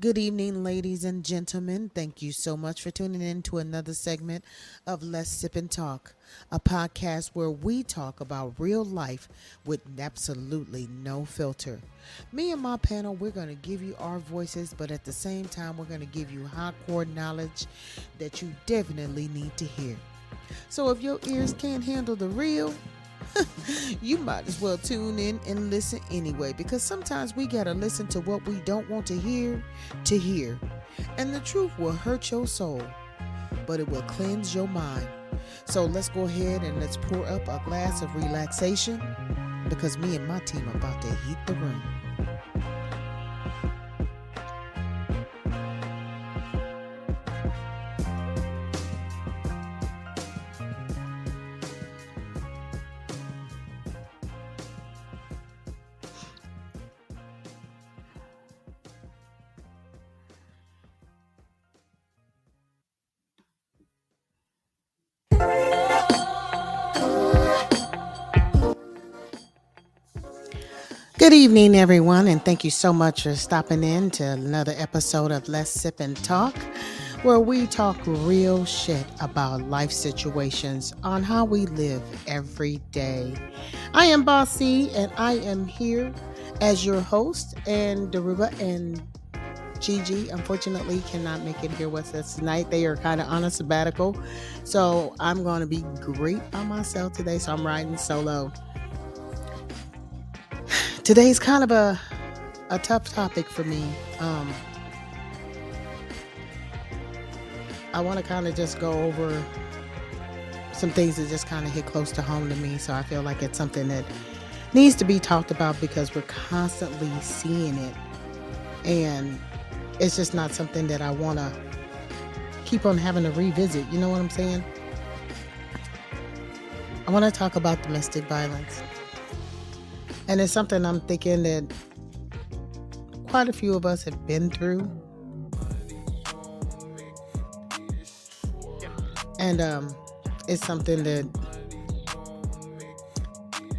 Good evening, ladies and gentlemen. Thank you so much for tuning in to another segment of Let's Sip and Talk, a podcast where we talk about real life with absolutely no filter. Me and my panel, we're going to give you our voices, but at the same time, we're going to give you hardcore knowledge that you definitely need to hear. So if your ears can't handle the real, you might as well tune in and listen anyway, because sometimes we gotta listen to what we don't want to hear. And the truth will hurt your soul, but it will cleanse your mind. So let's go ahead and let's pour up a glass of relaxation, because me and my team are about to heat the room. Good evening, everyone, and thank you so much for stopping in to another episode of Let's Sip and Talk, where we talk real shit about life situations on how we live every day. I am Bossy, and I am here as your host, and Daruba and Gigi unfortunately cannot make it here with us tonight. They are kind of on a sabbatical, so I'm going to be great by myself today, so I'm riding solo. Today's kind of a tough topic for me. I want to kind of just go over some things that just kind of hit close to home to me. So I feel like it's something that needs to be talked about because we're constantly seeing it. And it's just not something that I want to keep on having to revisit. You know what I'm saying? I want to talk about domestic violence. And it's something I'm thinking that quite a few of us have been through. And it's something that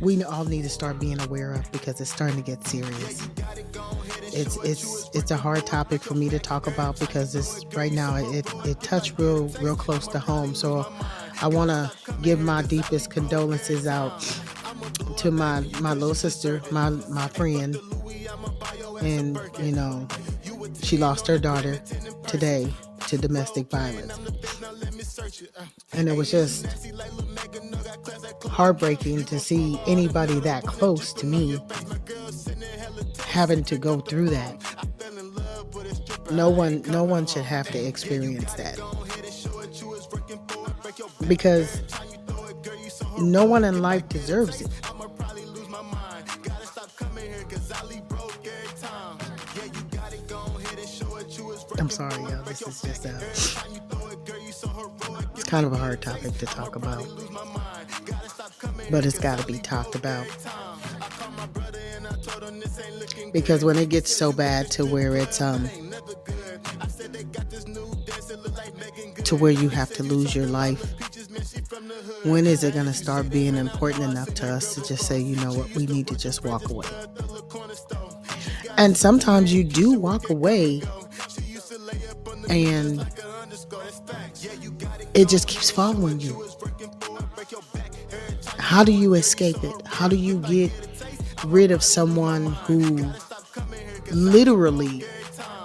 we all need to start being aware of because it's starting to get serious. It's a hard topic for me to talk about because it's right now it touched real close to home. So I want to give my deepest condolences out to my little sister, my friend, and she lost her daughter today to domestic violence, and it was just heartbreaking to see anybody that close to me having to go through that. No one should have to experience that, because no one in life deserves it. I'm sorry, y'all. This is just it's kind of a hard topic to talk about, but it's got to be talked about, because when it gets so bad to where it's to where you have to lose your life, when is it going to start being important enough to us to just say, you know what, we need to just walk away? And sometimes you do walk away and it just keeps following you. How do you escape it? How do you get rid of someone who literally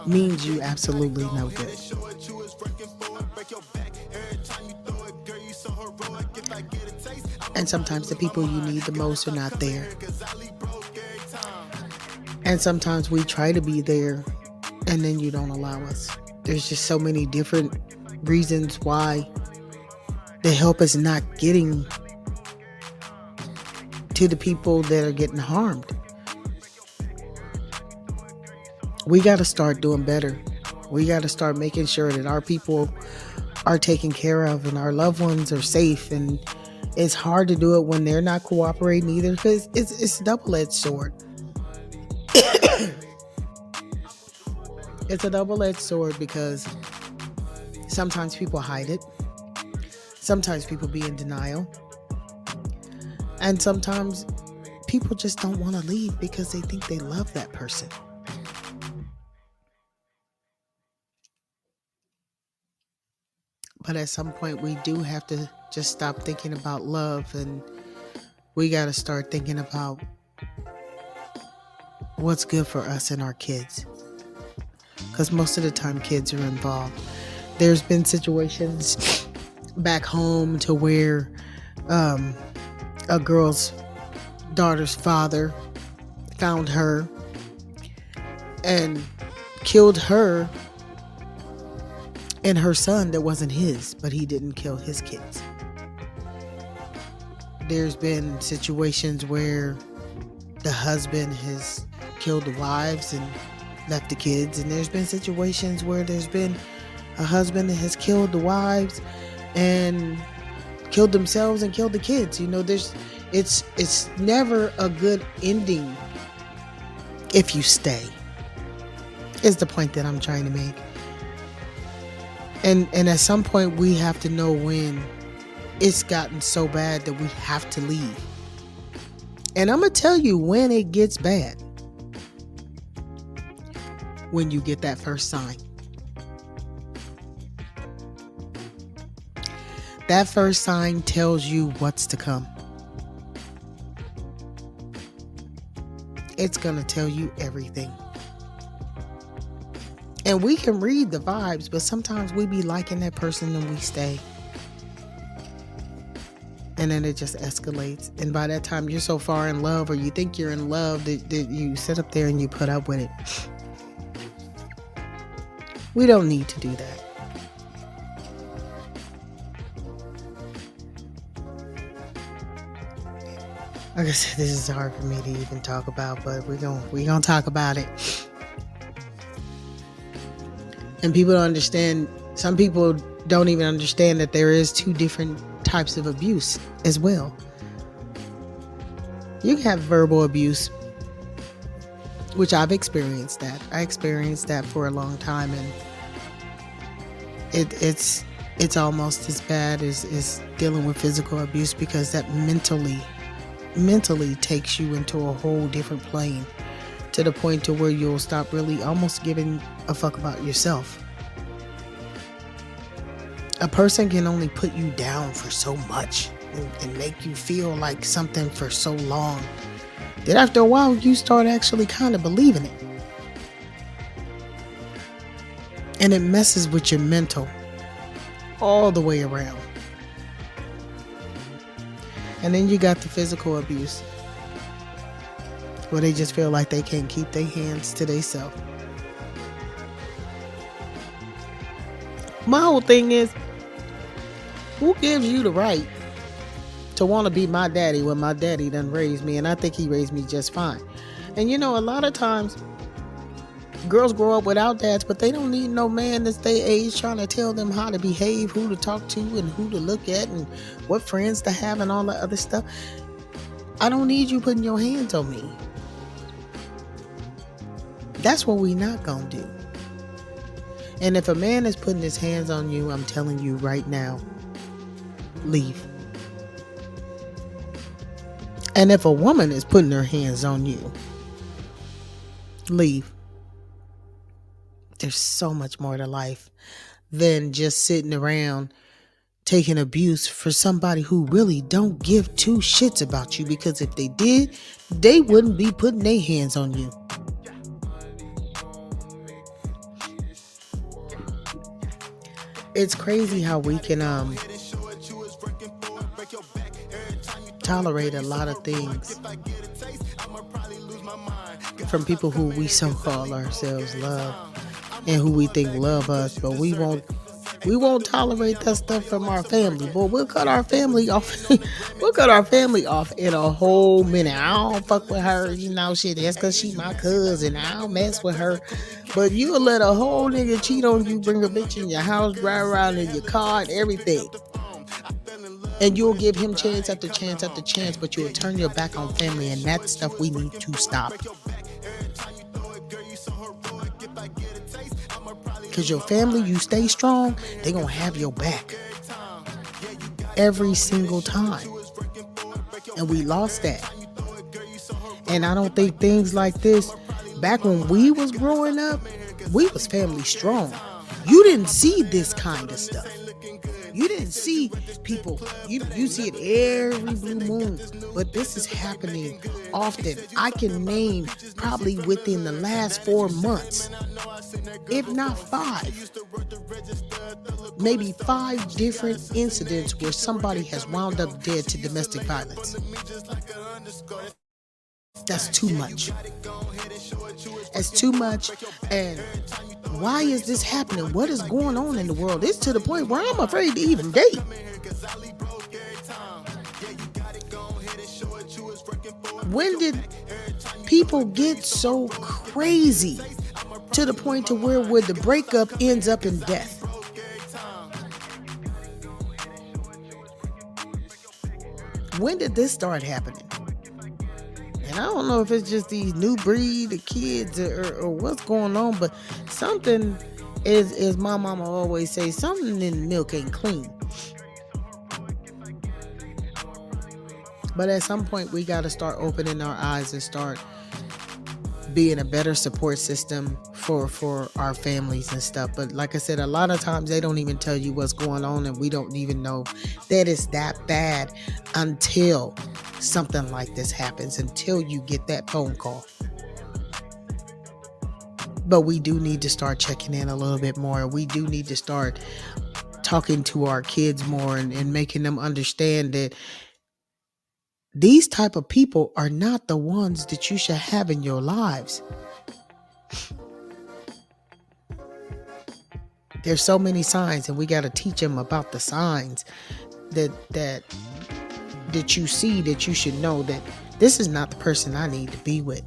means you absolutely no good? And sometimes the people you need the most are not there. And sometimes we try to be there and then you don't allow us. There's just so many different reasons why the help is not getting to the people that are getting harmed. We got to start doing better. We got to start making sure that our people are taken care of and our loved ones are safe. And it's hard to do it when they're not cooperating either, because it's a double-edged sword. It's a double-edged sword because sometimes people hide it. Sometimes people be in denial. And sometimes people just don't want to leave because they think they love that person. But at some point, we do have to just stop thinking about love, and we got to start thinking about what's good for us and our kids. Because most of the time, kids are involved. There's been situations back home to where a girl's daughter's father found her and killed her and her son that wasn't his, but he didn't kill his kids. There's been situations where the husband has killed the wives and left the kids, and there's been situations where there's been a husband that has killed the wives and killed themselves and killed the kids. You know, it's never a good ending if you stay, is the point that I'm trying to make. And at some point we have to know when it's gotten so bad that we have to leave. And I'm going to tell you when it gets bad. When you get that first sign. That first sign tells you what's to come. It's going to tell you everything. And we can read the vibes, but sometimes we be liking that person and we stay. And then it just escalates. And by that time, you're so far in love, or you think you're in love, that you sit up there and you put up with it. We don't need to do that. Like I said, this is hard for me to even talk about, but we're gonna talk about it. And people don't understand. Some people don't even understand that there is two different types of abuse as well. You can have verbal abuse, which I've experienced that. I experienced that for a long time, and it's almost as bad as dealing with physical abuse, because that mentally takes you into a whole different plane, to the point to where you'll stop really almost giving a fuck about yourself. A person can only put you down for so much and make you feel like something for so long that after a while you start actually kind of believing it. And it messes with your mental all the way around. And then you got the physical abuse, where they just feel like they can't keep their hands to themselves. My whole thing is, who gives you the right to want to be my daddy when my daddy done raised me, and I think he raised me just fine? And you know, a lot of times girls grow up without dads, but they don't need no man that's their age trying to tell them how to behave, who to talk to, and who to look at, and what friends to have, and all that other stuff. I don't need you putting your hands on me. That's what we not gonna do. And if a man is putting his hands on you, I'm telling you right now, leave. And if a woman is putting her hands on you, leave. There's so much more to life than just sitting around taking abuse for somebody who really don't give two shits about you, because if they did, they wouldn't be putting their hands on you. It's crazy how we can tolerate a lot of things from people who we so call ourselves love, and who we think love us, but we won't tolerate that stuff from our family. Boy, we'll cut our family off. We'll cut our family off in a whole minute. I don't fuck with her, you know, shit. That's because she my cousin. I don't mess with her. But you'll let a whole nigga cheat on you, bring a bitch in your house, drive around in your car and everything. And you'll give him chance after chance after chance, but you'll turn your back on family, and that stuff we need to stop. Because your family, you stay strong, they gonna have your back every single time. And we lost that. And I don't think things like this, back when we was growing up, we was family strong. You didn't see this kind of stuff. You didn't see people. You see it every blue moon, but this is happening often. I can name probably within the last 4 months, if not 5, maybe 5 different incidents where somebody has wound up dead to domestic violence. That's too much. It's too much. And why is this happening? What is going on in the world? It's to the point where I'm afraid to even date. When did people get so crazy to the point to where the breakup ends up in death? When did this start happening? And I don't know if it's just these new breed of kids or what's going on, but something is, as my mama always say, something in the milk ain't clean. But at some point, we got to start opening our eyes and start being a better support system for our families and stuff. But like I said, a lot of times they don't even tell you what's going on, and we don't even know that it's that bad until something like this happens, until you get that phone call. But we do need to start checking in a little bit more. We do need to start talking to our kids more and making them understand that these type of people are not the ones that you should have in your lives. There's so many signs, and we got to teach them about the signs that you see, that you should know that this is not the person I need to be with.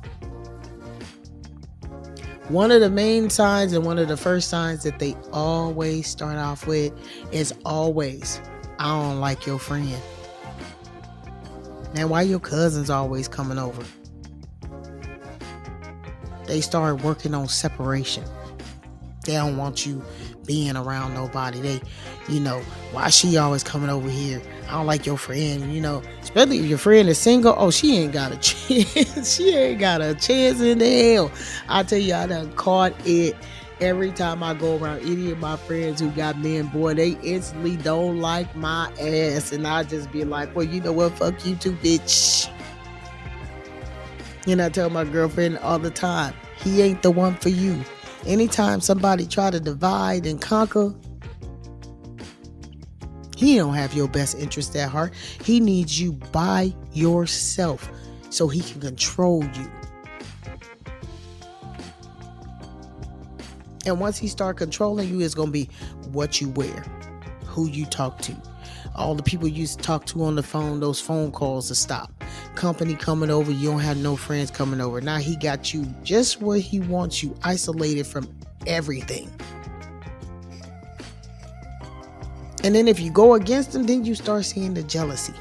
One of the main signs and one of the first signs that they always start off with is always, I don't like your friend. Man, why your cousins always coming over? They start working on separation. They don't want you being around nobody. They, why she always coming over here? I don't like your friend, especially if your friend is single. Oh, she ain't got a chance. She ain't got a chance in the hell. I tell you, I done caught it. Every time I go around any of my friends who got men, boy, they instantly don't like my ass. And I just be like, well, you know what? Fuck you too, bitch. And I tell my girlfriend all the time, he ain't the one for you. Anytime somebody try to divide and conquer, he don't have your best interest at heart. He needs you by yourself so he can control you. And once he start controlling you, it's going to be what you wear, who you talk to. All the people you used to talk to on the phone, those phone calls will stop. Company coming over, you don't have no friends coming over. Now he got you just where he wants you, isolated from everything. And then if you go against him, then you start seeing the jealousy.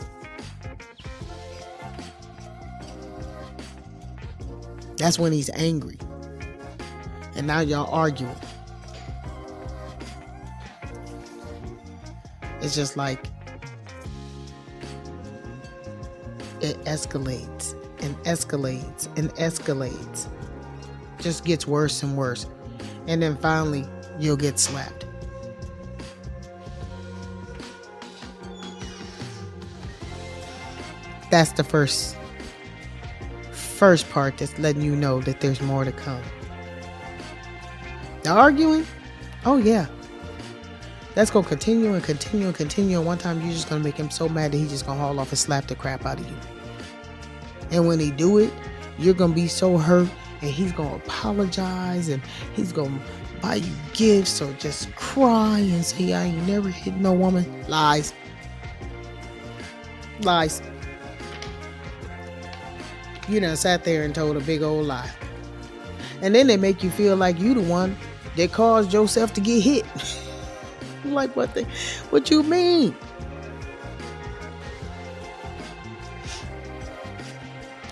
That's when he's angry. And now y'all arguing. It's just like it escalates and escalates and escalates. Just gets worse and worse. And then finally, you'll get slapped. That's the first part that's letting you know that there's more to come. The arguing, oh yeah, that's gonna continue and continue and continue. And one time you're just gonna make him so mad that he's just gonna haul off and slap the crap out of you. And when he do it, you're gonna be so hurt, and he's gonna apologize, and he's gonna buy you gifts or just cry and say, I ain't never hit no woman. Lies. You done sat there and told a big old lie. And then they make you feel like you the one that caused yourself to get hit. Like, what you mean?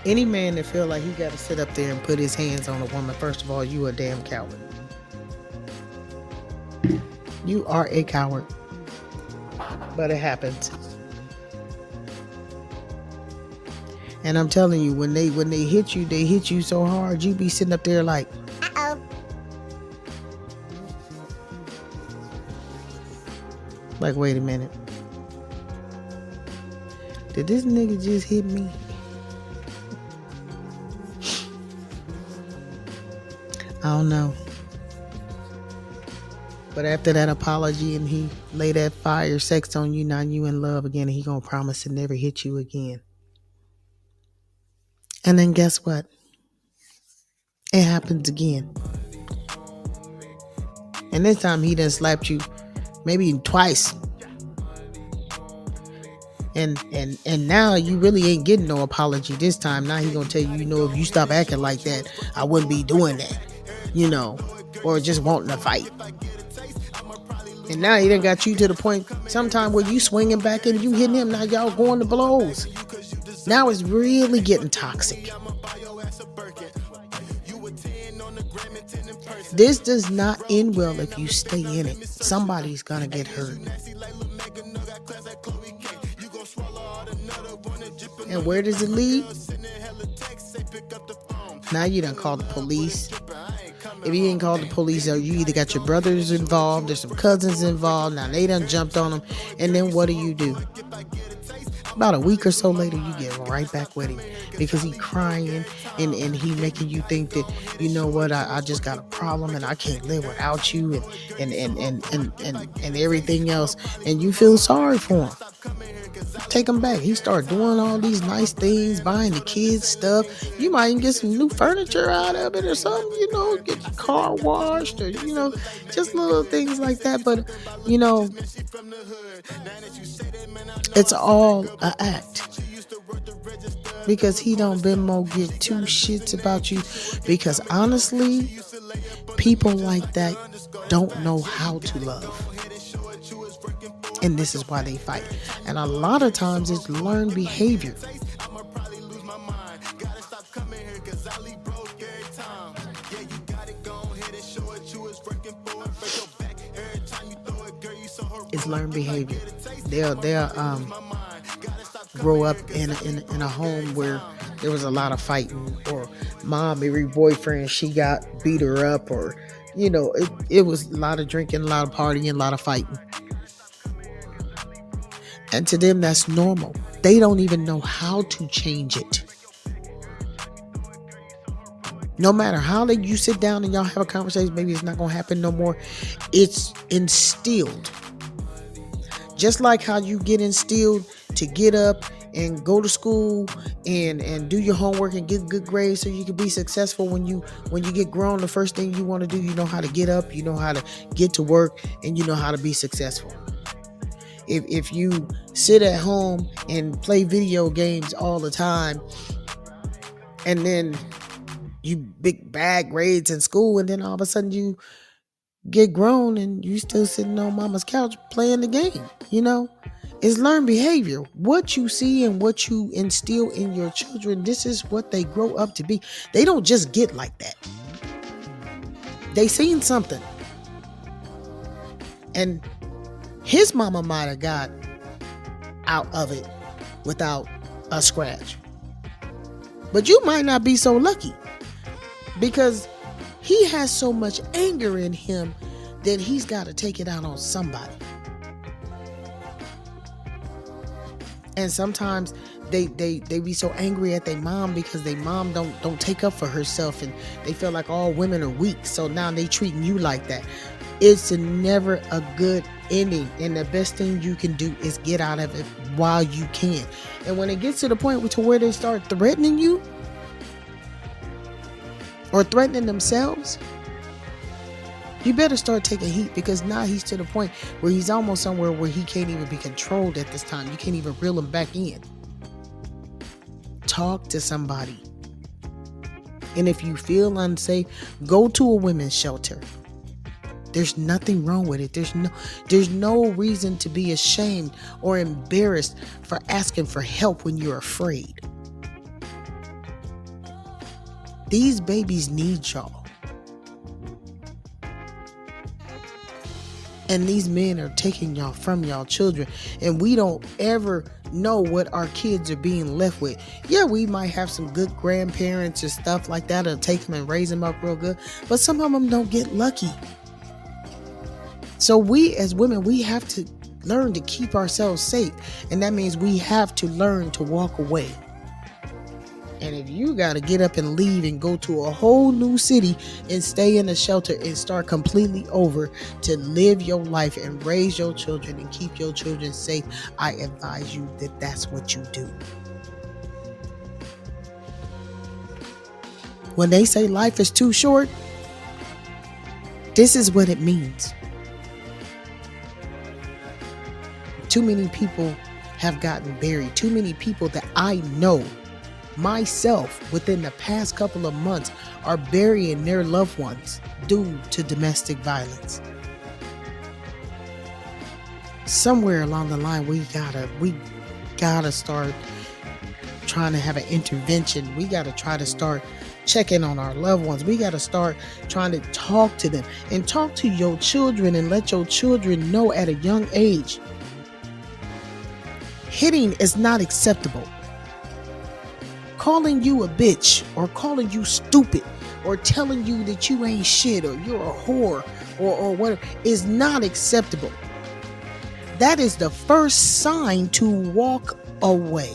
Any man that feel like he got to sit up there and put his hands on a woman, first of all, you a damn coward. You are a coward. But it happens. And I'm telling you, when they hit you so hard, you be sitting up there like, uh-oh. Like, wait a minute. Did this nigga just hit me? I don't know. But after that apology and he lay that fire sex on you, now you in love again, and he gonna promise to never hit you again. And then guess what? It happens again. And this time he done slapped you maybe twice. And now you really ain't getting no apology this time. Now he gonna tell you, if you stop acting like that, I wouldn't be doing that. Or just wanting to fight. And now he done got you to the point sometime where you swinging back and you hitting him. Now y'all going to blows. Now it's really getting toxic. This does not end well if you stay in it. Somebody's gonna get hurt. And where does it lead? Now you done called the police. If you ain't called the police, or you either got your brothers involved, there's some cousins involved. Now they done jumped on them. And then what do? About a week or so later, you get right back with him because he crying and he making you think that, you know what, I just got a problem and I can't live without you and everything else. And you feel sorry for him. Take him back. He start doing all these nice things, buying the kids stuff. You might even get some new furniture out of it or something, get your car washed or, just little things like that. But, it's all an act. Because he don't Venmo give two shits about you. Because honestly, people like that don't know how to love. And this is why they fight. And a lot of times it's learned behavior. It's learned behavior. They'll grow up in a home where there was a lot of fighting, or mom, every boyfriend she got beat her up, or it was a lot of drinking, a lot of partying, a lot of fighting. And to them, that's normal. They don't even know how to change it. No matter how you sit down and y'all have a conversation, maybe it's not going to happen no more. It's instilled. Just like how you get instilled to get up and go to school and do your homework and get good grades so you can be successful when you get grown. The first thing you want to do, you know how to get up, you know how to get to work, and you know how to be successful. If you sit at home and play video games all the time, and then you big bad grades in school, and then all of a sudden you get grown and you still sitting on mama's couch playing the game, it's learned behavior. What you see and what you instill in your children, this is what they grow up to be. They don't just get like that. They seen something. And his mama might have got out of it without a scratch. But you might not be so lucky, because he has so much anger in him that he's got to take it out on somebody. And sometimes they be so angry at their mom because their mom don't take up for herself, and they feel like all women are weak. So now they treating you like that. It's never a good ending, and the best thing you can do is get out of it while you can. And when it gets to the point to where they start threatening you or threatening themselves, you better start taking heat, because now he's to the point where he's almost somewhere where he can't even be controlled at this time. You can't even reel him back in. Talk to somebody. And if you feel unsafe, go to a women's shelter. There's nothing wrong with it. There's no reason to be ashamed or embarrassed for asking for help when you're afraid. These babies need y'all. And these men are taking y'all from y'all children. And we don't ever know what our kids are being left with. Yeah, we might have some good grandparents or stuff like that that'll take them and raise them up real good. But some of them don't get lucky. So we as women, we have to learn to keep ourselves safe. And that means we have to learn to walk away. And if you got to get up and leave and go to a whole new city and stay in a shelter and start completely over to live your life and raise your children and keep your children safe, I advise you that that's what you do. When they say life is too short, this is what it means. Too many people have gotten buried. Too many people that I know myself within the past couple of months are burying their loved ones due to domestic violence. Somewhere along the line, we gotta start trying to have an intervention. We gotta try to start checking on our loved ones. We gotta start trying to talk to them and talk to your children and let your children know at a young age. Hitting is not acceptable. Calling you a bitch or calling you stupid or telling you that you ain't shit or you're a whore or whatever is not acceptable. That is the first sign to walk away.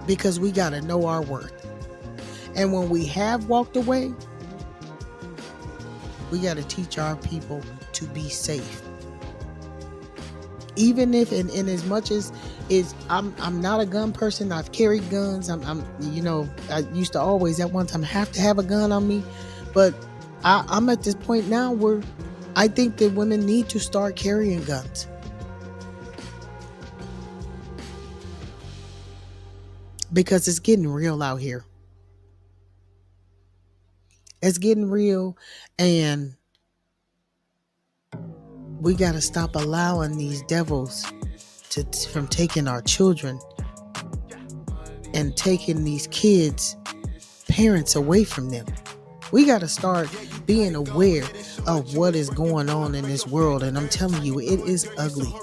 Because we got to know our worth. And when we have walked away, we got to teach our people to be safe. Even if, and as much as I'm not a gun person. I've carried guns. I used to always at one time have to have a gun on me, but I'm at this point now where I think that women need to start carrying guns. Because it's getting real out here. It's getting real, and we got to stop allowing these devils from taking our children and taking these kids' parents away from them. We got to start being aware of what is going on in this world, and I'm telling you, it is ugly.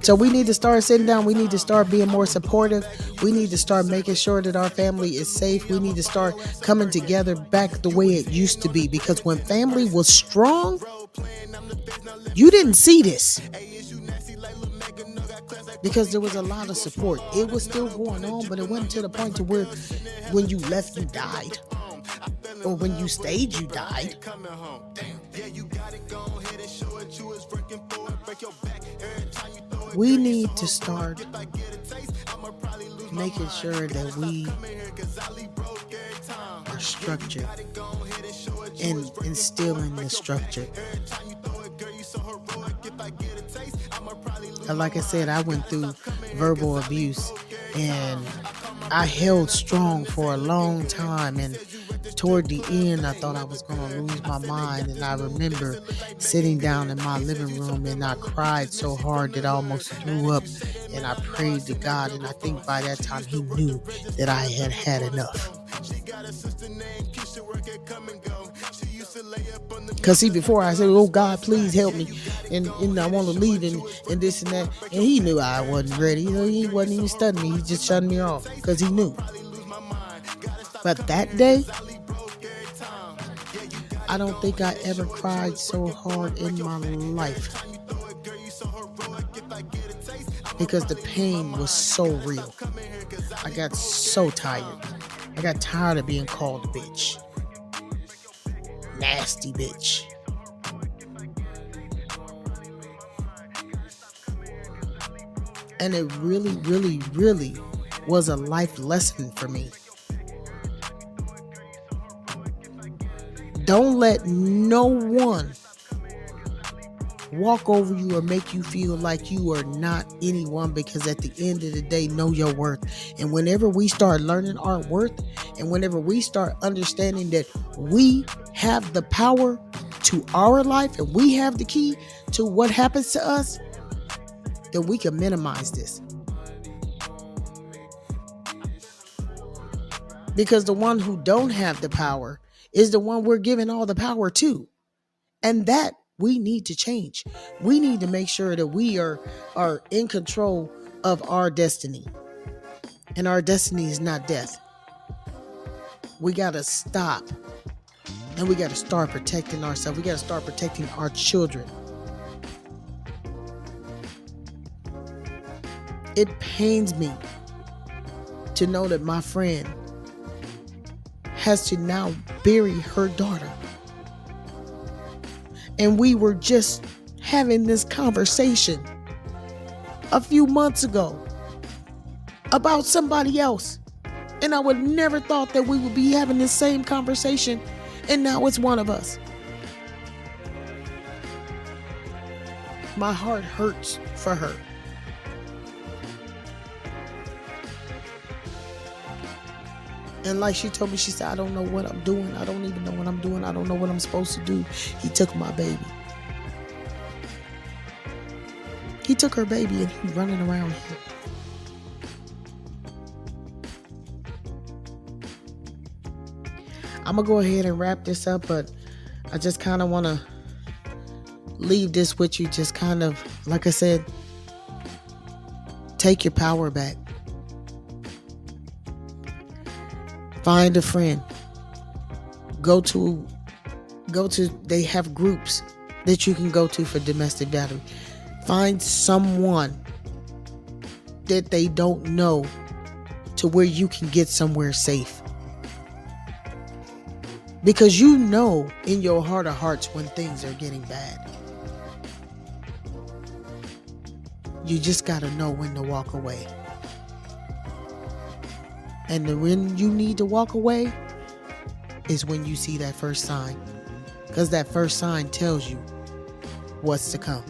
So we need to start sitting down. We need to start being more supportive. We need to start making sure that our family is safe. We need to start coming together back the way it used to be. Because when family was strong, you didn't see this. Because there was a lot of support. It was still going on, but it wasn't to the point to where when you left, you died. Or when you stayed, you died. We need to start making sure that we are structured and instilling the structure. Like I said, I went through verbal abuse and I held strong for a long time, and toward the end I thought I was going to lose my mind. And I remember sitting down in my living room and I cried so hard that I almost threw up, and I prayed to God, and I think by that time he knew that I had had enough. Because see, before I said, oh God, please help me, and I want to leave, and this and that, and he knew I wasn't ready. He wasn't even studying me. He just shut me off because he knew. But that day, I don't think I ever cried so hard in my life, because the pain was so real. I got so tired. I got tired of being called a bitch. Nasty bitch. And it really, really, really was a life lesson for me. Don't let no one walk over you or make you feel like you are not anyone, because at the end of the day, know your worth. And whenever we start learning our worth, and whenever we start understanding that we have the power to our life and we have the key to what happens to us, then we can minimize this. Because the one who don't have the power is the one we're giving all the power to. And that we need to change. We need to make sure that we are in control of our destiny. And our destiny is not death. We got to stop And we got to start protecting ourselves. We got to start protecting our children. It pains me to know that my friend has to now bury her daughter. And we were just having this conversation a few months ago about somebody else. And I would never thought that we would be having this same conversation. And now it's one of us. My heart hurts for her. And like she told me, she said, I don't know what I'm doing. I don't even know what I'm doing. I don't know what I'm supposed to do. He took my baby. He took her baby and he's running around here. I'm going to go ahead and wrap this up, but I just kind of want to leave this with you. Just kind of, like I said, take your power back. Find a friend. Go to, they have groups that you can go to for domestic battery. Find someone that they don't know to where you can get somewhere safe. Because you know in your heart of hearts when things are getting bad. You just got to know when to walk away. And when you need to walk away is when you see that first sign. Because that first sign tells you what's to come.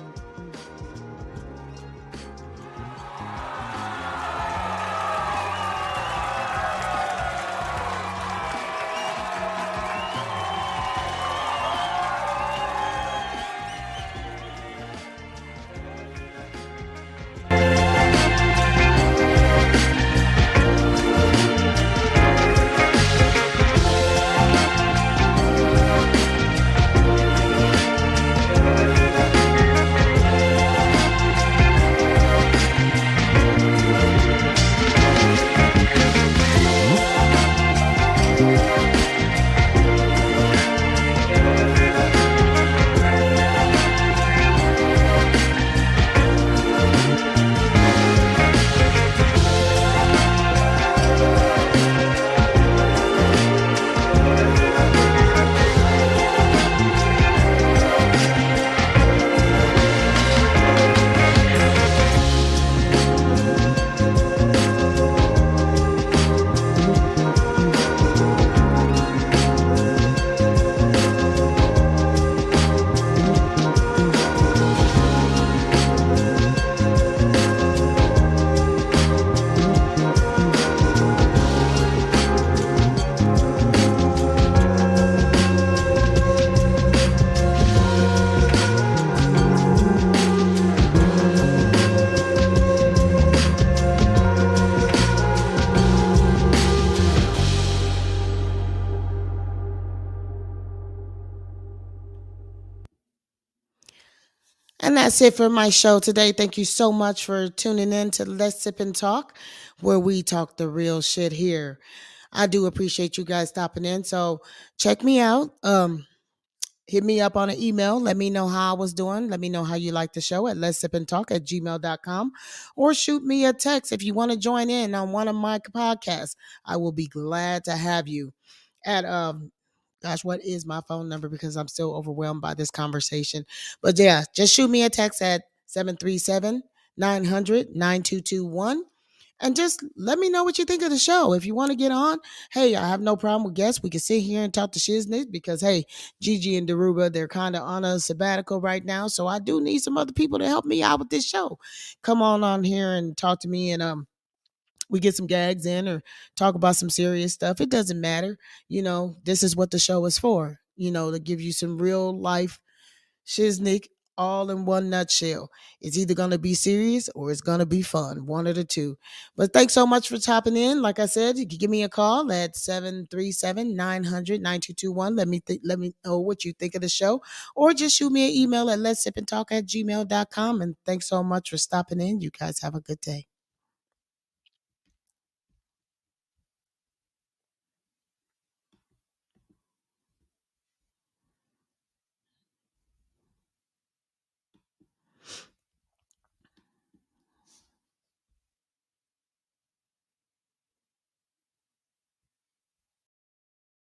And that's it for my show today. Thank you so much for tuning in to Let's Sip and Talk, where we talk the real shit here. I do appreciate you guys stopping in. So check me out. Hit me up on an email. Let me know how I was doing. Let me know how you like the show at let's sip and talk at gmail.com, or shoot me a text if you want to join in on one of my podcasts. I will be glad to have you at gosh, what is my phone number? Because I'm still overwhelmed by this conversation. But yeah, just shoot me a text at 737-900-9221. And just let me know what you think of the show. If you want to get on, hey, I have no problem with guests. We can sit here and talk to shiznit because, hey, Gigi and Daruba, they're kind of on a sabbatical right now. So I do need some other people to help me out with this show. Come on here and talk to me, and we get some gags in or talk about some serious stuff. It doesn't matter. This is what the show is for, to give you some real life shiznick all in one nutshell. It's either going to be serious or it's going to be fun, one of the two. But thanks so much for topping in. Like I said, you can give me a call at 737-900-9221. Let me know what you think of the show, or just shoot me an email at let's sip and talk at gmail.com. And thanks so much for stopping in. You guys have a good day.